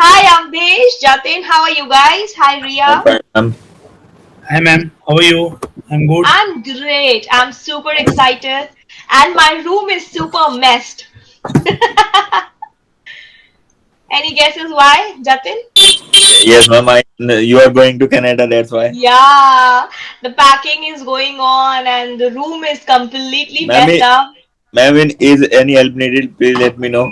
Hi Ambesh, Jatin, how are you guys? Hi I'm Ria. fine. Hi ma'am, how are you? I'm good. I'm great. I'm super excited. And my room is super messed. Any guesses why, Jatin? Yes, ma'am. You are going to Canada. That's why, Yeah, the packing is going on and the room is completely ma'am. messed up. Is any help needed? Please let me know.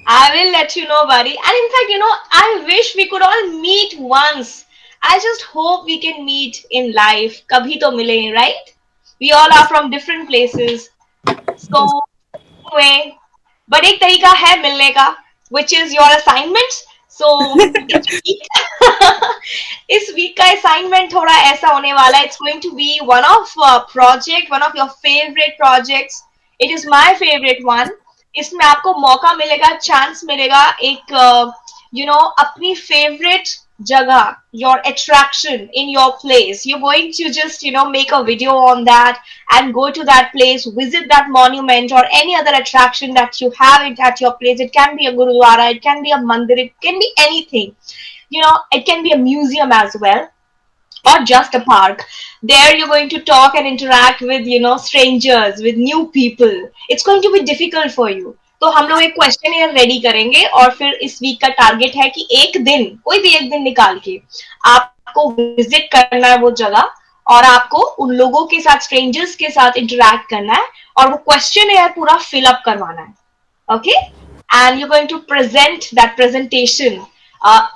I will let you know, buddy. And in fact, I wish we could all meet once. I just hope we can meet in life. Kabhi to mile, right? We all are from different places. So anyway, but एक तरीका है मिलने का, which is your assignment. So इस week इस week का assignment थोड़ा ऐसा होने वाला है. It's going to be one of one of your favorite projects. It is my favorite one. इसमें आपको मौका मिलेगा, चांस मिलेगा एक अपनी favorite jagah, your attraction in your place. You're going to just, make a video on that and go to that place, visit that monument or any other attraction that you have it at your place. It can be a gurudwara, it can be a mandir, it can be anything. It can be a museum as well or just a park. There you're going to talk and interact with, strangers, with new people. It's going to be difficult for you. तो हम लोग एक question ready करेंगे और फिर इस week का target है कि एक दिन, कोई भी एक दिन निकाल के आपको विजिट करना है वो जगह और आपको उन लोगों के साथ, स्ट्रेंजर्स के साथ इंटरेक्ट करना है और वो क्वेश्चन पूरा फिलअप करवाना है. Okay, and you're going to present that presentation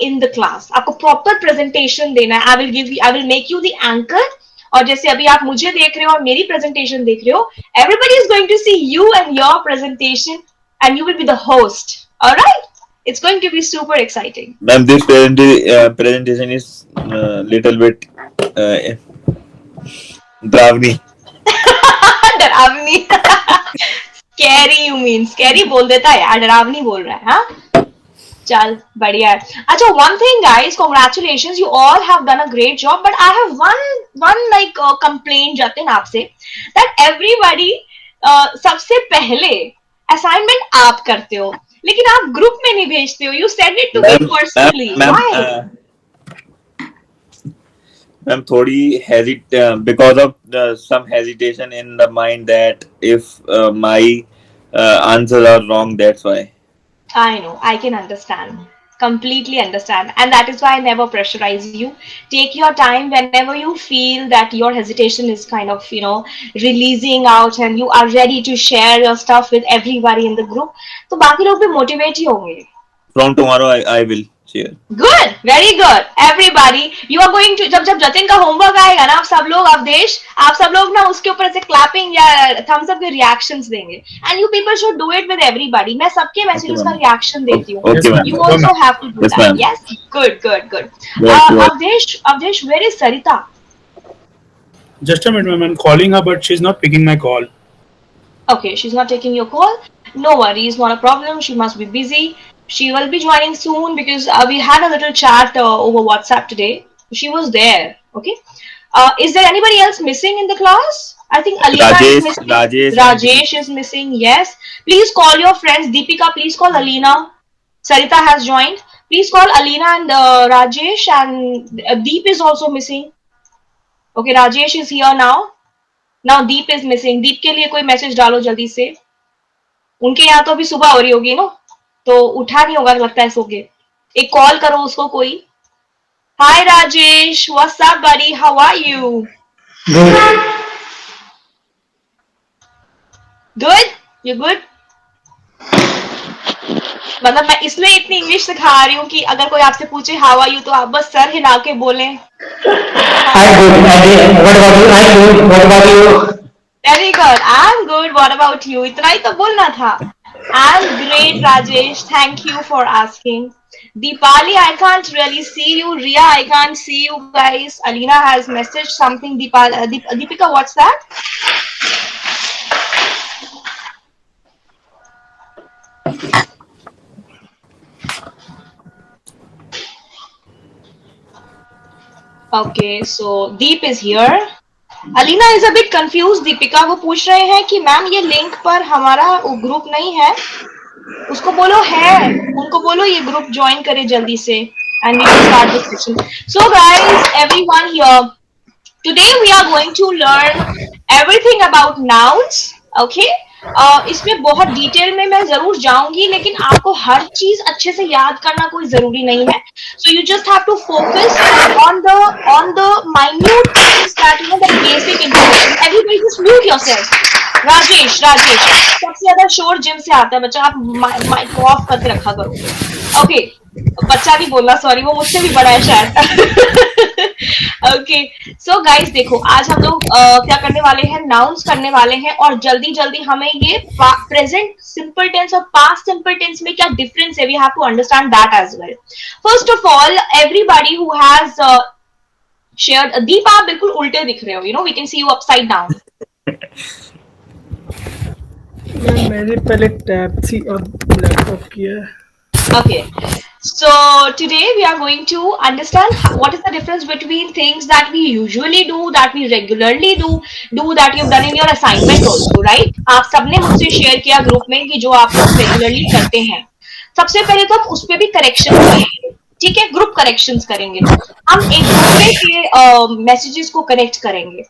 in the class. आपको proper presentation देना है. I will make you the anchor. और जैसे अभी आप मुझे देख रहे हो और मेरी presentation देख रहे हो, everybody is going to see you and your presentation, and you will be the host. All right? It's going to be super exciting. Ma'am, this presentation is little bit uh, dravni. डरावनी. Scary you mean? Scary बोल देता है यार, डरावनी बोल रहा है, हाँ? चल बढ़िया है. अच्छा, one thing guys, congratulations, you all have done a great job, but I have one like complaint Jatin आपसे, that everybody सबसे पहले assignment आप करते हो लेकिन आप ग्रुप में नहीं भेजते हो. You send it to me Ma'am, personally. ma'am, Why? ma'am, थोड़ी hesit because of some hesitation in the mind that if my answers are wrong, that's why. I know, I can understand. Completely understand. And that is why I never pressurize you. Take your time whenever you feel that your hesitation is kind of, releasing out and you are ready to share your stuff with everybody in the group. तो बाकी लोग भी motivate ही होंगे. From tomorrow, I will share. Good, very good. Everybody, you are going to जब जब जतिन का homework आएगा ना, आप सब लोग ना उसके ऊपर से क्लैपिंग या थम्स अप के रिएक्शंस देंगे. And you people should do it with everybody. मैं सबके Okay, मैसेजेस का ma'am. रिएक्शन देती हूँ. Okay, Yes ma'am. ma'am. You Sure also ma'am. have to do Yes, that. ma'am. Yes, good, good, good. You are. Avdesh, where is Sarita? Just a minute ma'am, I'm calling her but she's not picking my call. Okay, she's not taking your call. No worries, not a problem. She must be busy. She will be joining soon because we had a little chat over WhatsApp today. She was there. Okay. Is there anybody else missing in the class? I think Alina is missing. Rajesh and Rajesh is missing. Yes. Please call your friends. Deepika, please call Alina. Sarita has joined. Please call Alina and Rajesh, and Deep is also missing. Okay, Rajesh is here now. Now Deep is missing. Deep के लिए कोई message डालो जल्दी से. उनके यहाँ तो अभी सुबह हो रही होगी ना, तो उठा नहीं होगा लगता है सो के. एक कॉल करो उसको कोई. Hi Rajesh, what's up buddy, how are you? Good. Good, you good. मतलब मैं इसलिए इतनी इंग्लिश सिखा रही हूँ कि अगर कोई आपसे पूछे हाउ आर यू तो आप बस सर हिला के बोलें. I'm good. What about you? I'm good. What about you? Very good, I am good, what about you? इतना ही तो बोलना था. I am great Rajesh, thank you for asking. Deepali, I can't really see you. Ria, I can't see you guys. Alina has messaged something. Deepika, what's that? Okay, so Deep is here. Alina is a bit confused. Deepika, वो पूछ रहे हैं कि ma'am ये link पर हमारा group नहीं है. उसको बोलो है. उनको बोलो ये ग्रुप ज्वाइन करे जल्दी से, and we will start this session. So guys, everyone here, today we are going to learn everything about nouns. Okay. इसमें बहुत डिटेल में मैं जरूर जाऊंगी, लेकिन आपको हर चीज अच्छे से याद करना कोई जरूरी नहीं है. So you just have to focus on the minute things that you know, the basic information. Everybody just mute yourself. Rajesh सबसे ज्यादा शोर जिम से आता है बच्चा, आप माइक ऑफ करके रखा करो. ओके, बच्चा भी बोला, सॉरी, वो मुझसे भी बड़ा है शायद. ओके, सो गाइस देखो, आज हम लोग क्या करने वाले हैं, नाउन्स करने वाले हैं, और जल्दी जल्दी हमें ये प्रेजेंट सिंपल टेंस और पास्ट सिंपल टेंस में क्या डिफरेंस है, we have to understand that as well. First of all, everybody who has shared, Deep आप बिल्कुल उल्टे दिख रहे हो, you know, we can see you upside down. मैंने पहले टैब सी और लैपटॉप किया. Okay, so today we are going to understand what is the difference between things that we usually do, that we regularly do that you've done in your assignment also, right? आप सबने मुझसे share किया group में कि जो आप लोग regularly करते हैं. सबसे पहले तो हम उस पर भी करेक्शन करेंगे, ठीक है, ग्रुप करेक्शंस करेंगे, हम एक दूसरे के मैसेजेस को करेक्ट करेंगे.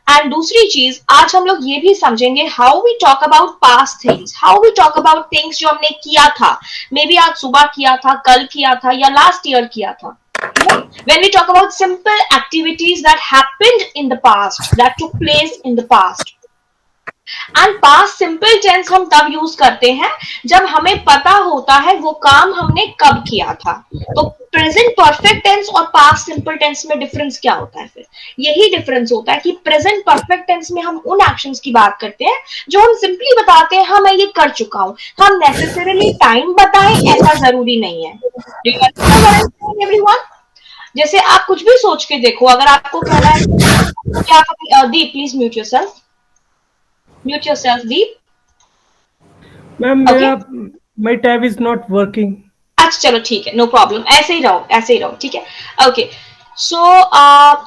एंड दूसरी चीज, आज हम लोग ये भी समझेंगे how we talk about past things, how we talk about things जो हमने किया था, मे बी आज सुबह किया था, कल किया था, या लास्ट ईयर किया था. When we talk about simple activities that happened in the past, that took place in the past. And past simple tense हम तब यूज करते हैं जब हमें पता होता है वो काम हमने कब किया था. तो प्रेजेंट परफेक्ट टेंस और पास्ट सिंपल टेंस में डिफरेंस क्या होता है? फिर यही डिफरेंस होता है कि प्रेजेंट परफेक्ट टेंस में हम उन एक्शंस की बात करते हैं जो हम सिंपली बताते हैं, हाँ मैं ये कर चुका हूं. हम नेसेसरीली टाइम बताएं ऐसा जरूरी नहीं है. एवरीवन, जैसे आप कुछ भी सोच के देखो, अगर आपको कहना है क्या, Deep please mute yourself. Mute yourself, Deep. Ma'am मेरा my tab is not working. अच्छा चलो ठीक है, नो प्रॉब्लम, ऐसे ही रहो, ठीक है. ओके, सो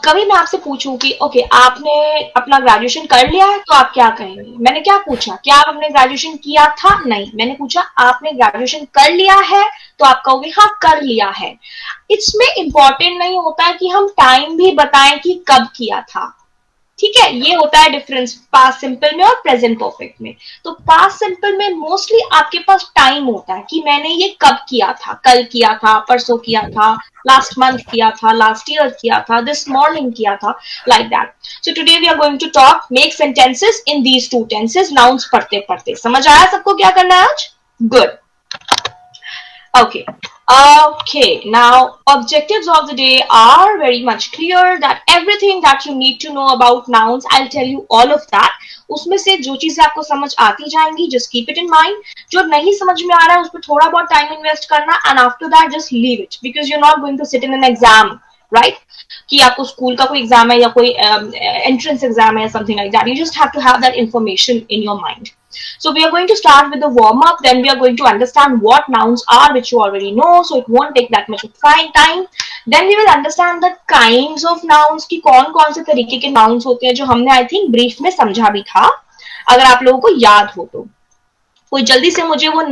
कभी मैं आपसे पूछूं कि ओके आपने अपना ग्रेजुएशन कर लिया है, तो आप क्या कहेंगे? मैंने क्या पूछा, क्या आपने ग्रेजुएशन किया था? नहीं, मैंने पूछा आपने ग्रेजुएशन कर लिया है, तो आप कहोगे हाँ कर लिया है. इसमें इंपॉर्टेंट नहीं होता है कि हम टाइम भी बताएं कि कब किया था, ठीक है. ये होता है डिफरेंस पास्ट सिंपल में और प्रेजेंट परफेक्ट में. तो पास्ट सिंपल में मोस्टली आपके पास टाइम होता है कि मैंने ये कब किया था, कल किया था, परसों किया था, लास्ट मंथ किया था, लास्ट ईयर किया था, दिस मॉर्निंग किया था, like that. So today we are going to talk make sentences in these two tenses. Nouns पढ़ते पढ़ते समझ आया सबको क्या करना है आज? Good. Okay, now objectives of the day are very much clear, that everything that you need to know about nouns, I'll tell you all of that. उसमें से जो चीजें आपको समझ आती जाएंगी, just keep it in mind. जो नहीं समझ में आ रहा है उस पर थोड़ा बहुत टाइम इन्वेस्ट करना, and after that just leave it, because you're not going to sit in an exam, right? कि आपको स्कूल का कोई एग्जाम है या कोई एंट्रेंस एग्जाम है, something like that. You just have to have that information in your mind. So we are going to start with the warm up, then we are going to understand what nouns are, which you already know, so it won't take that much of time. Then we will understand the kinds of nouns, कि कौन-कौन से तरीके के nouns होते हैं, जो हमने I think brief में समझा भी था, अगर आप लोगों को याद हो तो. कोई जल्दी से मुझे वो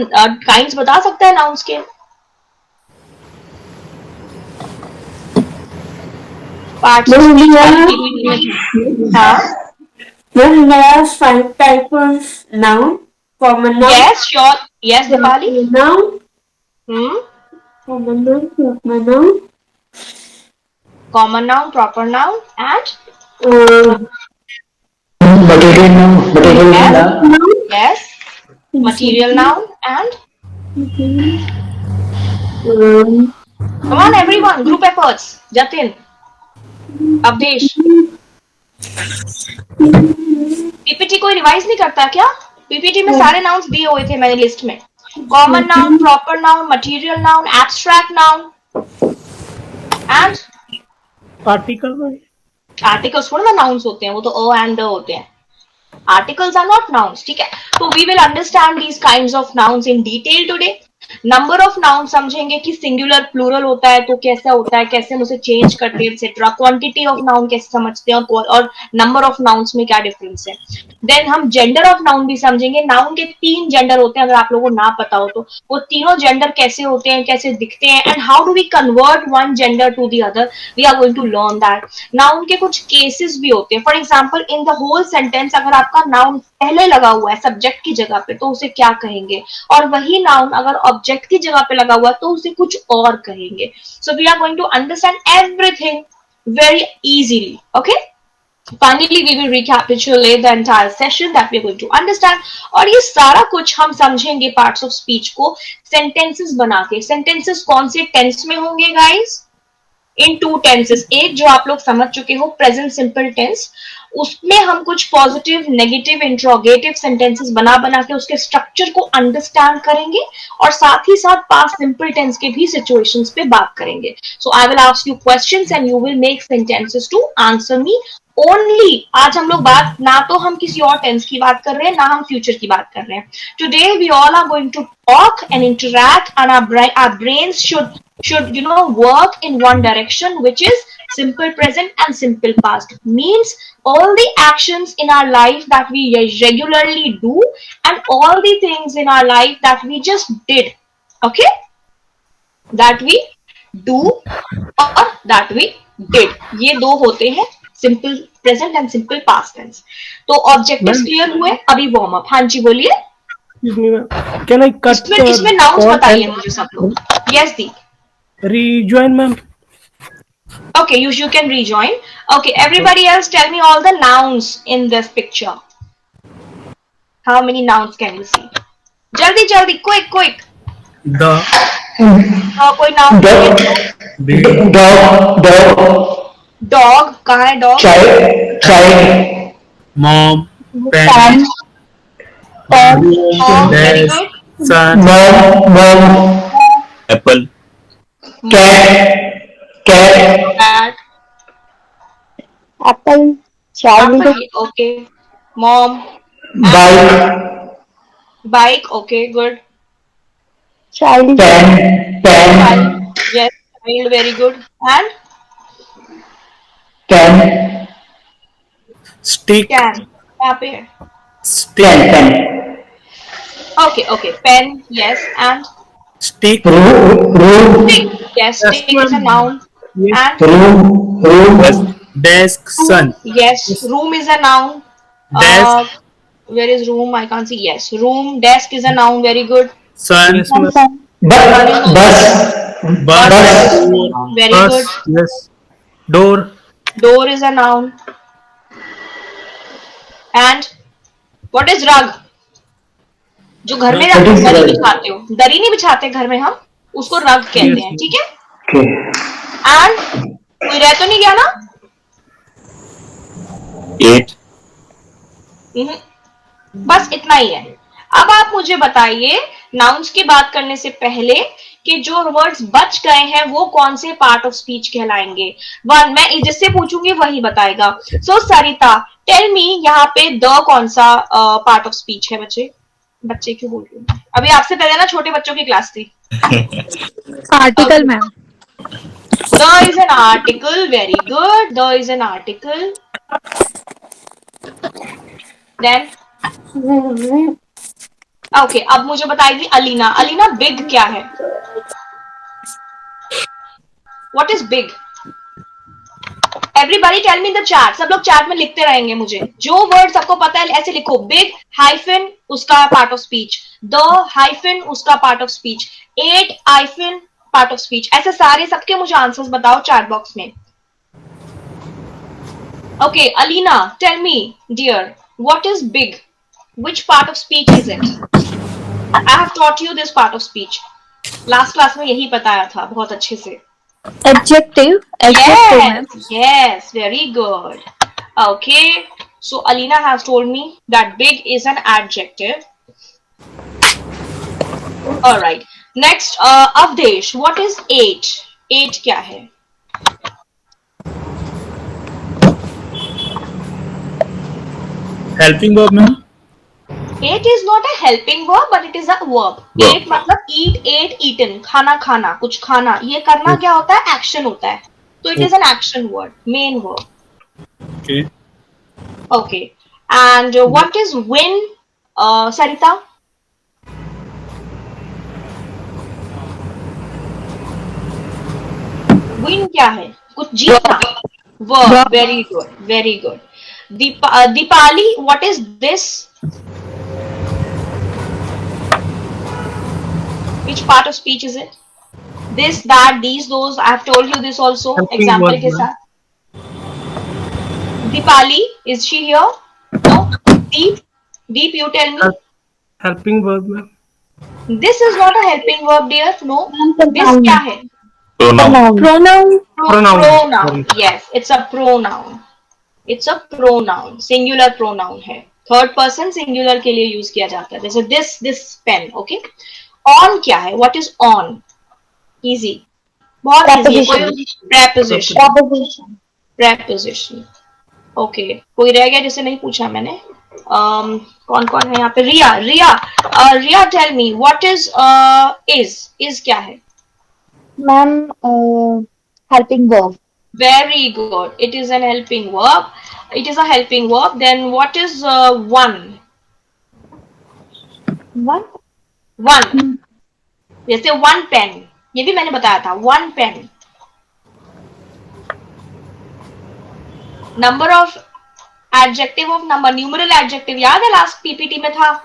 kinds बता सकता है nouns के? हाँ, Well, there are 5 types of noun. Common noun. yes, sure, yes, Dipali. Noun. Common noun, proper noun. Common noun, proper noun, and Material noun. Yes, material noun, and come on everyone, group efforts. Jatin, Avdesh. PPT कोई revise नहीं करता क्या? PPT में सारे nouns दिए हुए थे मैंने लिस्ट में. Common noun, proper noun, material noun, abstract noun, and articles थोड़ा ना नाउन्स होते हैं, वो तो अ एंड द होते हैं. आर्टिकल्स आर नॉट नाउन्स, ठीक है. तो we will understand these kinds of nouns in detail today. Number of noun समझेंगे कि सिंगुलर प्लूरल होता है तो कैसा होता है, कैसे हम उसे चेंज करते हैं एक्सेट्रा, क्वांटिटी ऑफ नाउन कैसे समझते हैं और नंबर ऑफ नाउन्स में क्या डिफरेंस है। देन हम जेंडर ऑफ नाउन भी समझेंगे, नाउन के 3 जेंडर होते हैं अगर आप लोगों को ना पता हो तो, वो तीनों जेंडर कैसे होते हैं, कैसे दिखते हैं, and how do we convert one gender to the other, we are going to learn that. Noun के कुछ केसेस भी होते हैं, for example in the whole sentence अगर आपका नाउन पहले लगा हुआ है सब्जेक्ट की जगह पे तो उसे क्या कहेंगे, और वही नाउन अगर ऑब्जेक्ट की जगह पे लगा हुआ है तो उसे कुछ और कहेंगे। So we are going to understand everything very easily. Okay, finally we will recapitulate the entire session that we are going to understand, और ये सारा कुछ हम समझेंगे पार्ट्स ऑफ स्पीच को सेंटेंसेस बना के। सेंटेंसेस कौन से टेंस में होंगे गाइस? इन 2 टेंसेस, एक जो आप लोग समझ चुके हो प्रेजेंट सिंपल टेंस, उसमें हम कुछ पॉजिटिव नेगेटिव इंट्रोगेटिव सेंटेंसेस बना बना के उसके स्ट्रक्चर को अंडरस्टैंड करेंगे, और साथ ही साथ पास्ट सिंपल टेंस के भी सिचुएशंस पे बात करेंगे। So I will ask you questions and you will make sentences to answer me only. आज हम लोग बात ना तो हम किसी और टेंस की बात कर रहे हैं ना हम फ्यूचर की बात कर रहे हैं। Today we all are going to talk and interact and our brains should work in one direction, which is simple present and simple past. Means all the actions in our life that we regularly do and all the things in our life that we just did, okay, that we do or that we did, ये 2 होते हैं simple present and simple past tense. तो objectives clear हुए, अभी warm up. हाँ जी बोलिए। Can I cut इसमें nouns call बताइए and मुझे सब लोग। Yes the. rejoin, ma'am? Okay, you can rejoin. Okay, everybody else tell me all the nouns in this picture. How many nouns can you see? जल्दी जल्दी, quick. The, हाँ कोई noun big, dog, dog कहाँ है dog? child, mom, pen, room, very desk, good. sun, mom, Apple. cat, Cat, Apple, child, apple, okay. Mom, bike, bike, okay, good. child, pen, Child, yes, child, very good. And pen, stick, can, कहाँ पे है? pen, Okay, pen, yes, and stick, room, stick, yes, stick is a noun. And desk, sun, yes, room is a noun. desk, Where is room? I can't see. Yes, room, desk is a noun. Very good. sun, bus, bus, Very bus, good. yes, door, Door is a noun. And what is rug? जो घर में What is दरी rug? बिछाते हो, दरी नहीं बिछाते घर में हम, उसको रग कहते हैं, ठीक है? okay, एंड कोई रह तो नहीं गया ना? 8. बस इतना ही है। अब आप मुझे बताइए नाउन्स की बात करने से पहले कि जो वर्ड्स बच गए हैं वो कौन से पार्ट ऑफ स्पीच कहलाएंगे। वन, मैं जिससे पूछूंगी वही बताएगा। सो सरिता टेल मी, यहाँ पे द कौन सा पार्ट ऑफ स्पीच है? बच्चे क्यों बोल रही हूँ? अभी आपसे पहले ना छोटे बच्चों की क्लास थी। Article ma'am. The is an article. Very good. The is an article. Then okay, अब मुझे बताएगी अलीना। अलीना बिग क्या है? What is big? Everybody tell me in the chat. सब लोग चैट में लिखते रहेंगे मुझे। जो वर्ड सबको पता है ऐसे लिखो। बिग हाइफन उसका part of speech, the hyphen उसका part of speech, 8 hyphen part of speech, ऐसे सारे सबके मुझे आंसर्स बताओ चैट बॉक्स में। Okay, Alina, tell me, dear, what is big? Which part of speech is it? I have taught you this part of speech. Last class में यही बताया था बहुत अच्छे से। Adjective. Yes, very good. Okay, so Alina has told me that big is an adjective. All right. Next, Avdesh, what is 8? 8 क्या है? helping verb, ma'am, Ate is not a helping verb, but it is a verb. Verb. Ate मतलब eat, ate, eaten, खाना खाना, कुछ खाना. ये करना क्या होता है? Action होता है. So it is an action word, main verb. Okay. Okay. And what is win, Sarita? Win क्या है? कुछ जीतना. Verb. Very good. Very good. Deepali, what is this? Which part of speech is it? This, that, these, those. I have told you this also. Helping Example verb, के ma'am. साथ. Deepali, is she here? No. Deep, you tell me. Helping verb, ma'am. This is not a helping verb, dear. No. This क्या है? Pronoun. Pronoun. Pronoun. Yes, it's a pronoun. It's a pronoun. Singular pronoun है. Third person singular के लिए use किया जाता है. जैसे this pen. Okay. On क्या है? What is on? Easy. बहुत easy है. Preposition. Preposition. Okay. कोई रह गया जिसे नहीं पूछा मैंने? कौन कौन है यहाँ पे? रिया, tell me what is is क्या है? Ma'am, helping verb. Very good. It is an helping verb. It is a helping verb. Then what is one? What? One. जैसे one pen. ये भी मैंने बताया था. One pen. Number of adjective of number. Numeral adjective याद है last PPT में था.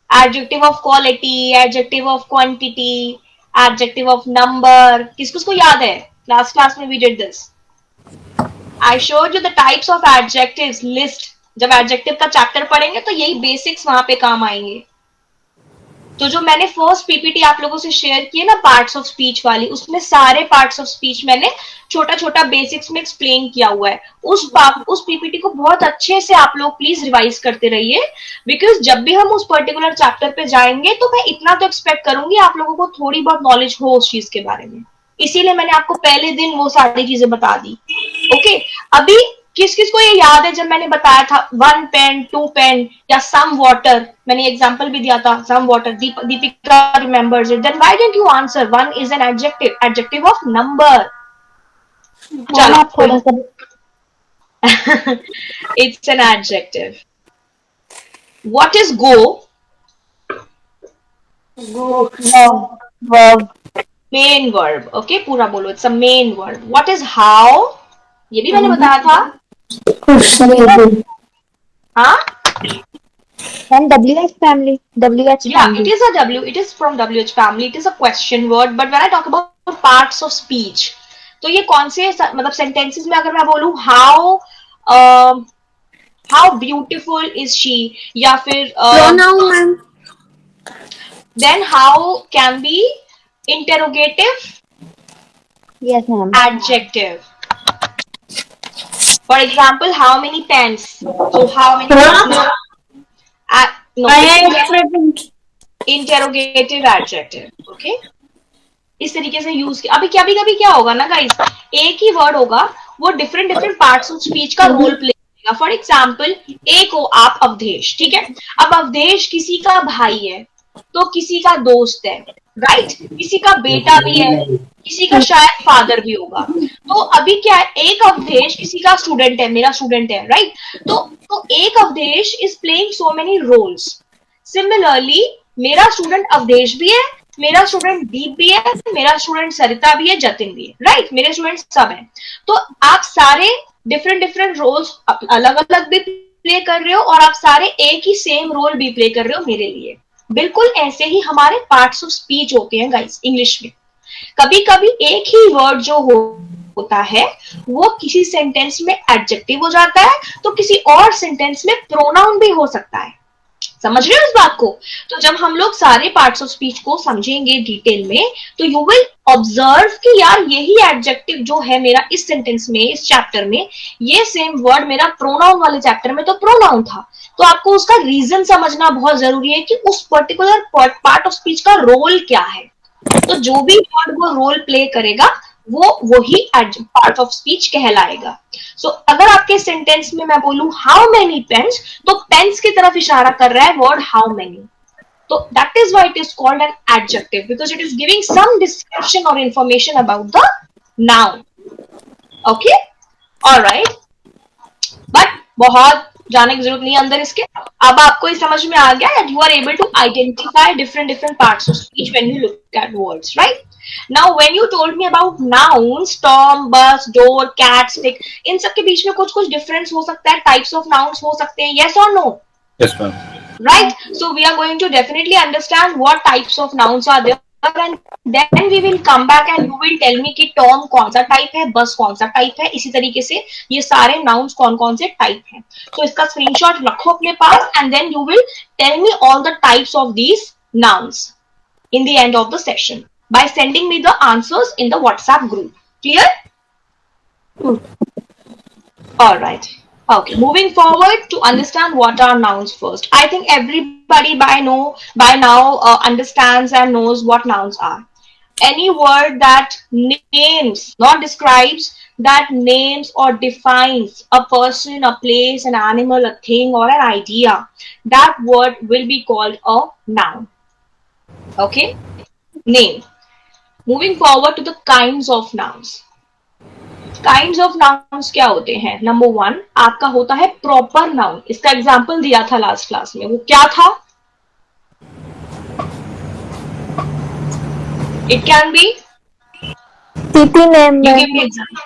Adjective of quality, adjective of quantity, adjective of number. किसको याद है? Last class में we did this. I showed you the types of adjectives list. जब adjective का chapter पढ़ेंगे तो यही basics वहां पे काम आएंगे. तो जो मैंने फर्स्ट पीपीटी आप लोगों से शेयर किए ना पार्ट्स ऑफ स्पीच वाली, उसमें सारे पार्ट्स ऑफ स्पीच मैंने छोटा छोटा बेसिक्स में एक्सप्लेन किया हुआ है. उस पीपीटी को बहुत अच्छे से आप लोग प्लीज रिवाइज करते रहिए, बिकॉज जब भी हम उस पर्टिकुलर चैप्टर पे जाएंगे तो मैं इतना तो एक्सपेक्ट करूंगी आप लोगों को थोड़ी बहुत नॉलेज हो उस चीज के बारे में. इसीलिए मैंने आपको पहले दिन वो सारी चीजें बता दी. ओके, अभी किस किस को ये याद है जब मैंने बताया था वन पेन, टू पेन या सम वाटर, मैंने एग्जांपल भी दिया था some water. Deepika remembers it. Then why don't you answer? One is an adjective of number. Ma'am, आप थोड़ा सा It's an adjective. What is go? verb. Main verb. Okay, पूरा बोलो. It's a main verb. What is how? ये भी मैंने बताया था. हाँ? Ma'am, WH family. WH Yeah, family. it is a W. It is from WH family. It is a question word. But when I talk about parts of speech, तो ये कौन से मतलब sentences में अगर मैं बोलूँ how beautiful is she या फिर Pronoun, ma'am. then how can be interrogative Yes, ma'am. adjective. For example, how many pens? So how many? No, interrogative adjective. Okay. इस तरीके से यूज किया. अभी कभी कभी क्या होगा ना गाइस, एक ही वर्ड होगा वो डिफरेंट पार्ट्स ऑफ स्पीच का रोल प्ले करेगा. फॉर एग्जाम्पल, एक हो आप अवधेश, ठीक है. अब अवधेश किसी का भाई है तो किसी का दोस्त है, राइट. किसी का बेटा भी है, किसी का शायद फादर भी होगा. तो अभी क्या है, एक अवधेश किसी का स्टूडेंट है, मेरा स्टूडेंट है, राइट. तो एक Awadhesh is playing so many roles. Similarly मेरा स्टूडेंट अवधेश भी है, मेरा स्टूडेंट दीप भी है, मेरा स्टूडेंट सरिता भी है, जतिन भी है, राइट. मेरे स्टूडेंट सब हैं. तो आप सारे डिफरेंट रोल्स अलग अलग भी प्ले कर रहे हो और आप सारे एक ही सेम रोल भी प्ले कर रहे हो मेरे लिए. बिल्कुल ऐसे ही हमारे पार्ट्स ऑफ स्पीच होते हैं गाइस इंग्लिश में. कभी कभी एक ही वर्ड जो होता है वो किसी सेंटेंस में एडजेक्टिव हो जाता है, तो किसी और सेंटेंस में प्रोनाउन भी हो सकता है. समझ रहे हो इस बात को? तो जब हम लोग सारे पार्ट्स ऑफ स्पीच को समझेंगे डिटेल में तो यू विल ऑब्जर्व कि यार यही एडजेक्टिव जो है मेरा इस सेंटेंस में, इस चैप्टर में, ये सेम वर्ड मेरा प्रोनाउन वाले चैप्टर में तो प्रोनाउन था. तो आपको उसका रीजन समझना बहुत जरूरी है कि उस पर्टिकुलर पार्ट ऑफ स्पीच का रोल क्या है. तो जो भी वर्ड वो रोल प्ले करेगा वो वही पार्ट ऑफ स्पीच कहलाएगा. सो अगर आपके सेंटेंस में मैं बोलूं हाउ मेनी पेन्स, तो पेन्स की तरफ इशारा कर रहा है word how many. So that is why it is called an adjective, because it is giving some description or information about the noun. Okay, all right. But बहुत जाने की जरूरत नहीं है अंदर इसके. अब आपको ये समझ में आ गया that you are able to identify different parts of speech when you look at words, right? Now when you told me about nouns, storm, bus, door, cat, stick, इन सब के बीच में कुछ कुछ difference हो सकता है, types of nouns हो सकते हैं, yes or no? Yes, ma'am. Right? So we are going to definitely understand what types of nouns are there, and then we will come back and you will tell me कि Tom कौन सा type है, बस कौन सा type है. इसी तरीके से ये सारे nouns कौन कौन से टाइप हैं. तो इसका स्क्रीनशॉट रखो अपने पास and then you will tell me all the types of these nouns in the end of the session by sending me the answers in the WhatsApp group. Clear? All right. Okay, moving forward to understand what are nouns first. I think everybody by now understands and knows what nouns are. Any word that names, not describes, that names or defines a person, a place, an animal, a thing, or an idea, that word will be called a noun. Okay? Name. Moving forward to the kinds of nouns. Kinds of nouns क्या होते हैं. Number 1 आपका होता है proper noun. इसका example दिया था last class में, वो क्या था? It can be city name. You give me example.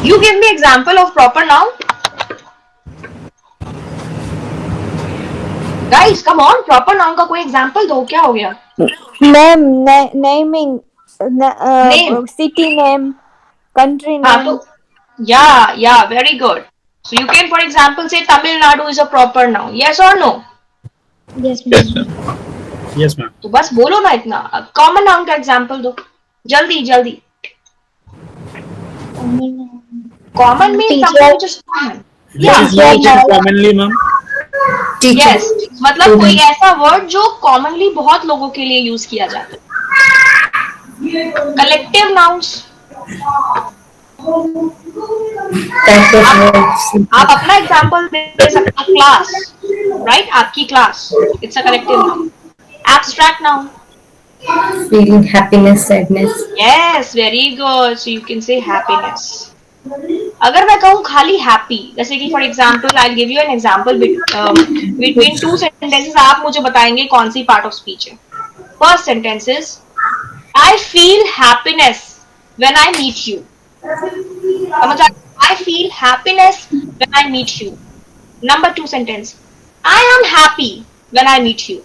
You give me example of proper noun. Guys come on, proper noun का कोई एग्जांपल दो. क्या हो गया? Name, naming, city name, country हाँ name. तो yeah, very good. So you can for example say Tamil Nadu is a proper noun. Yes or no? Yes, Yes, ma'am. ma'am. Yes, ma'am. तो बस बोलो ना इतना. कॉमन नाउन का example दो जल्दी जल्दी. Common means Teacher. something which is common. Which is used commonly, ma'am. Yes, मतलब कोई ऐसा वर्ड जो कॉमनली बहुत लोगों के लिए यूज किया जाता है. Collective nouns. आप अपना एग्जांपल दे सकते हो. Class, right? आपकी class, it's a collective noun. Abstract noun. Feeling happiness, sadness. Yes, very good. So you can say happiness. अगर मैं कहूँ खाली हैप्पी, जैसे कि for example I give you an example between two sentences. आप मुझे बताएंगे कौन सी पार्ट ऑफ स्पीच है. First sentence is I feel happiness when I meet you. समझ आया? I feel happiness when I meet you. Number 2 sentence I am happy when I meet you.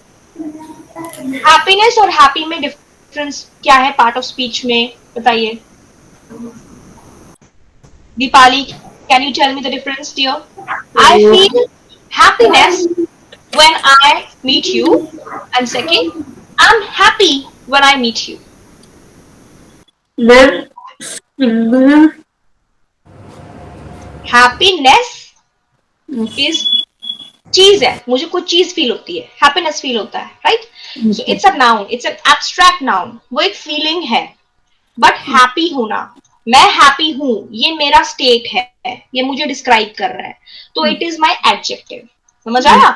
Happiness और happy में difference क्या है part of speech में, बताइए. Deepali, can you tell me the difference, dear? I feel happiness when I meet you, and second, I'm happy when I meet you. Ma'am, Happiness is चीज है, मुझे कुछ चीज फील होती है, हैप्पीनेस फील होता है, right? So it's a noun, it's an abstract noun. वो एक फीलिंग है. बट हैप्पी होना, मैं हैप्पी हूं, ये मेरा स्टेट है, ये मुझे डिस्क्राइब कर रहा है, तो इट इज माई एडजेक्टिव. समझ आया?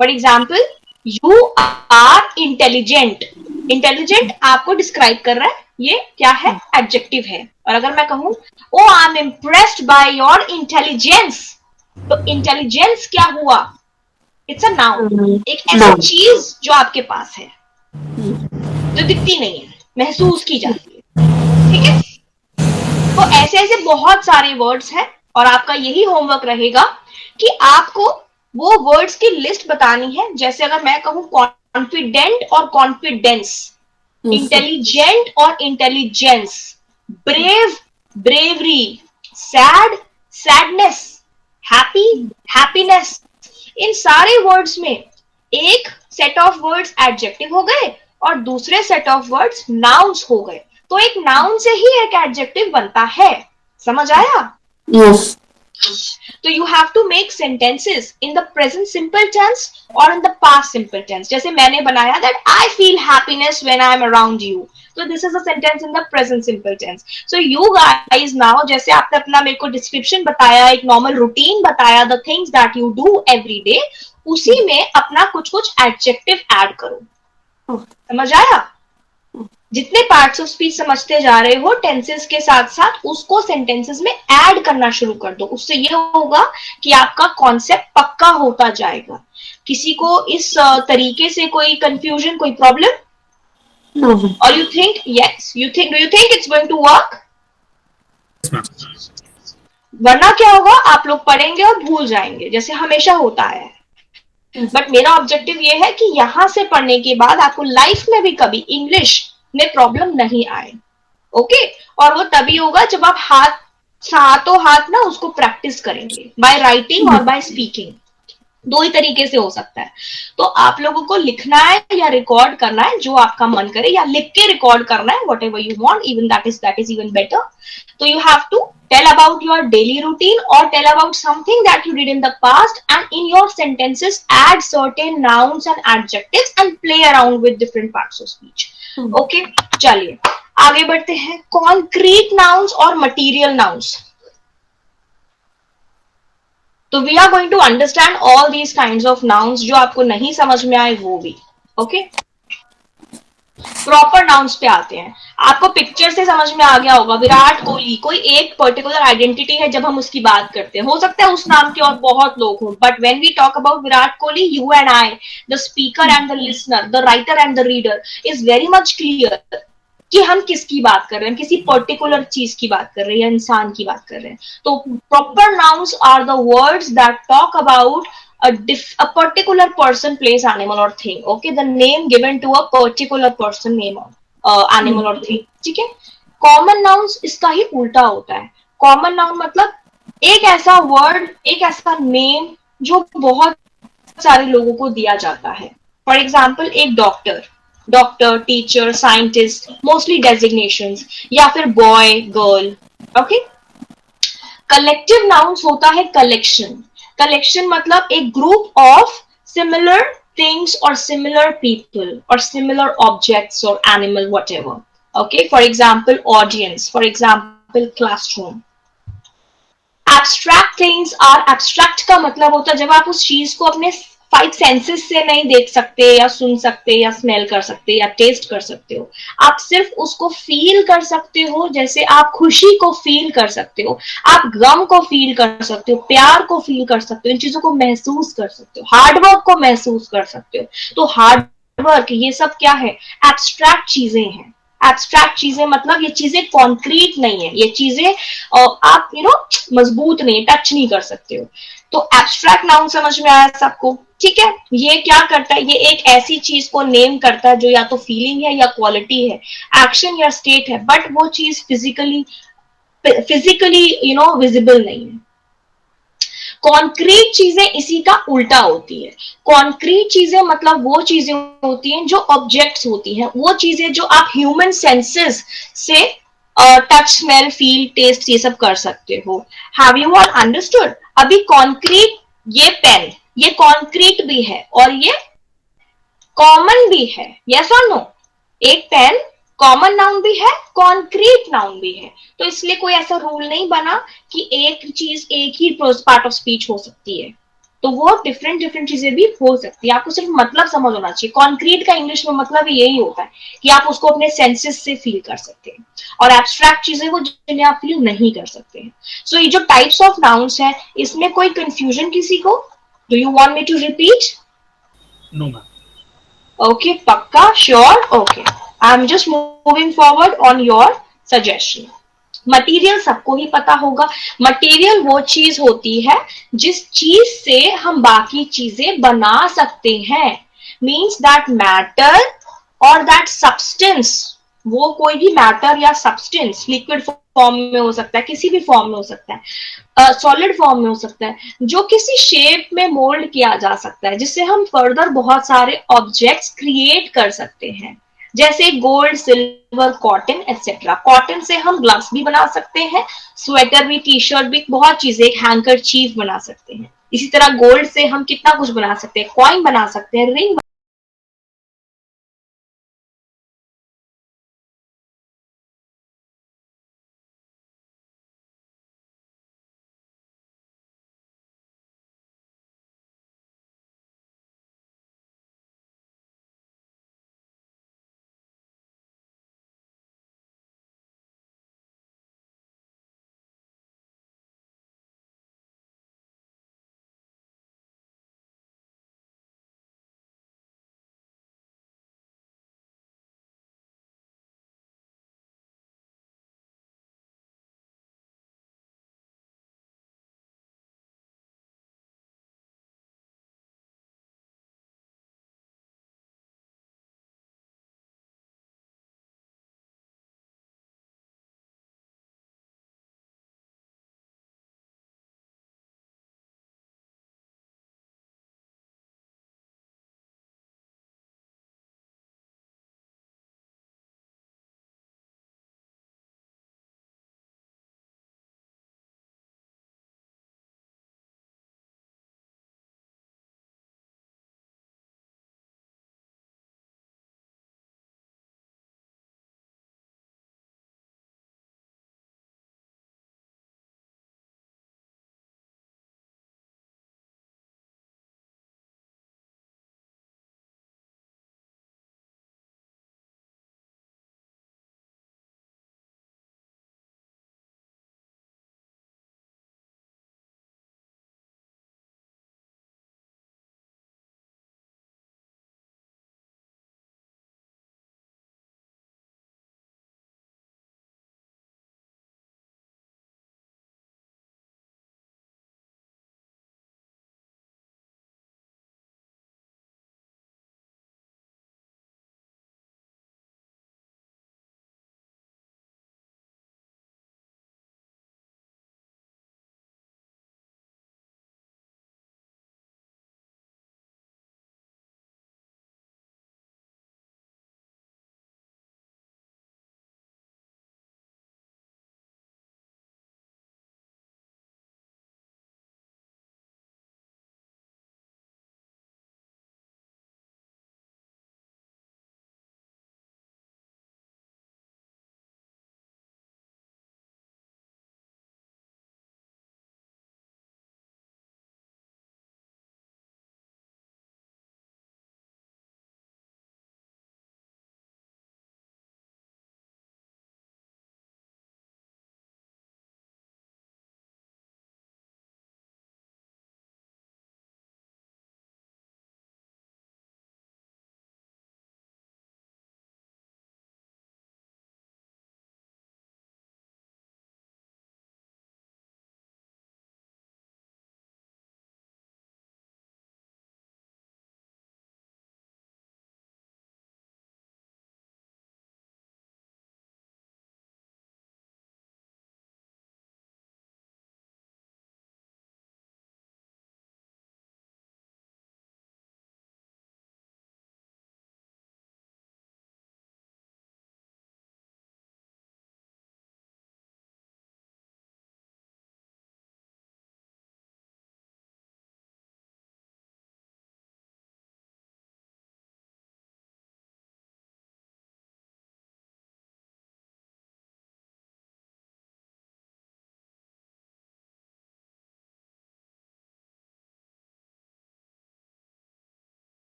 For example you are intelligent. Intelligent आपको डिस्क्राइब कर रहा है, ये क्या है? एडजेक्टिव है. और अगर मैं कहूं oh I am impressed by your intelligence, तो इंटेलिजेंस क्या हुआ? It's a noun. एक ऐसी चीज जो आपके पास है, जो दिखती नहीं है, महसूस की जाती है. ठीक है? तो ऐसे ऐसे बहुत सारे वर्ड्स हैं और आपका यही होमवर्क रहेगा कि आपको वो वर्ड्स की लिस्ट बतानी है. जैसे अगर मैं कहूं कॉन्फिडेंट और कॉन्फिडेंस, इंटेलिजेंट और intelligence, brave, bravery, sad, sadness, happy, happiness, इन सारे वर्ड्स में एक सेट ऑफ वर्ड्स एडजेक्टिव हो गए और दूसरे सेट ऑफ वर्ड्स नाउन्स हो गए. तो एक नाउन से ही एक एडजेक्टिव बनता है. समझ आया? yes. तो you have to make sentences in the present simple tense और in the past simple tense. जैसे मैंने बनाया that I feel happiness when I am around you. So this is a sentence in the present simple tense. So you guys now, जैसे आपने अपना मेरे को description बताया, एक नॉर्मल रूटीन बताया, the things that you do every day, उसी में अपना कुछ कुछ एडजेक्टिव ऐड करो. समझ आया? जितने पार्ट्स ऑफ स्पीच समझते जा रहे हो टेंसेस के साथ साथ उसको सेंटेंसेस में ऐड करना शुरू कर दो. उससे ये होगा कि आपका कॉन्सेप्ट पक्का होता जाएगा. किसी को इस तरीके से कोई कंफ्यूजन, कोई problem? No. Or you think, yes, do you think it's going to work? वरना क्या होगा, आप लोग पढ़ेंगे और भूल जाएंगे जैसे हमेशा होता है. बट मेरा ऑब्जेक्टिव ये है कि यहां से पढ़ने के बाद आपको लाइफ में भी कभी इंग्लिश में प्रॉब्लम नहीं आए. ओके? और वो तभी होगा जब आप हाथों हाथ ना उसको प्रैक्टिस करेंगे, बाय राइटिंग और बाय स्पीकिंग. दो ही तरीके से हो सकता है. तो आप लोगों को लिखना है या रिकॉर्ड करना है, जो आपका मन करे, या लिख के रिकॉर्ड करना है, whatever you want, even that is even better. तो you have to tell about your daily routine और tell about something that you did in the past, and in your sentences add certain nouns and adjectives and play around with different parts of speech. Okay, चलिए आगे बढ़ते हैं. Concrete nouns और material nouns. तो we are going to understand all these kinds of nouns. जो आपको नहीं समझ में आए वो भी. ओके, प्रॉपर नाउन्स पे आते हैं. आपको पिक्चर से समझ में आ गया होगा, विराट कोहली कोई एक पर्टिकुलर आइडेंटिटी है जब हम उसकी बात करते हैं. हो सकता है उस नाम के और बहुत लोग हों, but when we talk about Virat Kohli, you and I, the speaker and the listener, the writer and the reader, is very much clear कि हम किसकी बात कर रहे हैं, किसी पर्टिकुलर चीज की बात कर रहे हैं या इंसान की बात कर रहे हैं. तो proper nouns are the words that talk about a particular person, place, animal or thing. Okay, the name given to a particular person, name or animal or thing. ठीक है. कॉमन नाउन्स इसका ही उल्टा होता है. कॉमन नाउन मतलब एक ऐसा word, एक ऐसा नेम जो बहुत सारे लोगों को दिया जाता है. फॉर एग्जाम्पल, एक doctor, teacher, scientist, mostly designations, या फिर boy, girl. Okay. Collective nouns होता है कलेक्शन. कलेक्शन मतलब एक ग्रुप ऑफ सिमिलर थिंग्स और सिमिलर पीपल और सिमिलर ऑब्जेक्ट्स और animal, whatever. Okay, for example audience, for example classroom. Abstract things are, abstract का मतलब होता है जब आप उस चीज को अपने 5 सेंसेस से नहीं देख सकते या सुन सकते या स्मेल कर सकते या टेस्ट कर सकते हो. आप सिर्फ उसको फील कर सकते हो. जैसे आप खुशी को फील कर सकते हो, आप गम को फील कर सकते हो, प्यार को फील कर सकते हो, इन चीजों को महसूस कर सकते हो, हार्डवर्क को महसूस कर सकते हो. तो हार्डवर्क, ये सब क्या है? एब्स्ट्रैक्ट चीजें हैं. एब्स्ट्रैक्ट चीजें मतलब ये चीजें कॉन्क्रीट नहीं है, ये चीजें आप मजबूत नहीं, टच नहीं कर सकते हो. तो एब्स्ट्रैक्ट नाउन समझ में आया सबको? ठीक है. ये क्या करता है? ये एक ऐसी चीज को नेम करता है जो या तो फीलिंग है या क्वालिटी है, एक्शन या स्टेट है, बट वो चीज फिजिकली विजिबल नहीं है. कॉन्क्रीट चीजें इसी का उल्टा होती है. कॉन्क्रीट चीजें मतलब वो चीजें होती हैं जो ऑब्जेक्ट्स होती हैं, वो चीजें जो आप ह्यूमन सेंसेस से टच, स्मेल, फील, टेस्ट ये सब कर सकते हो. Have you all understood? अभी कॉन्क्रीट, ये पेन, ये कॉन्क्रीट भी है और ये कॉमन भी है. यस और नो? एक पेन कॉमन नाउन भी है, कॉन्क्रीट नाउन भी है. तो इसलिए कोई ऐसा रूल नहीं बना कि एक चीज एक ही पार्ट ऑफ स्पीच हो सकती है. तो वो डिफरेंट चीजें भी हो सकती है. आपको सिर्फ मतलब समझ होना चाहिए. कॉन्क्रीट का इंग्लिश में मतलब यही होता है कि आप उसको अपने सेंसेस से फील कर सकते हैं, और एब्स्ट्रैक्ट चीजें वो जिन्हें आप फील नहीं कर सकते हैं. सो ये जो टाइप्स ऑफ नाउन्स हैं, इसमें कोई कंफ्यूजन किसी को? Do you want me to repeat? No ma'am. Okay, पक्का? Sure? Okay, I am just moving forward on your suggestion. Material सबको ही पता होगा. मटेरियल वो चीज होती है जिस चीज से हम बाकी चीजें बना सकते हैं. मीन्स दैट मैटर और दैट सब्सटेंस, वो कोई भी मैटर या सब्सटेंस लिक्विड फॉर्म में हो सकता है, किसी भी फॉर्म में हो सकता है, सॉलिड फॉर्म में हो सकता है, जो किसी शेप में मोल्ड किया जा सकता है, जिससे हम फर्दर बहुत सारे ऑब्जेक्ट्स क्रिएट कर सकते हैं. जैसे gold, silver, cotton etcetera. Cotton से हम ग्लव्स भी बना सकते हैं, स्वेटर भी, टी शर्ट भी, बहुत चीजें, एक हैंकर चीफ बना सकते हैं। इसी तरह गोल्ड से हम कितना कुछ बना सकते हैं, कॉइन बना सकते हैं, रिंग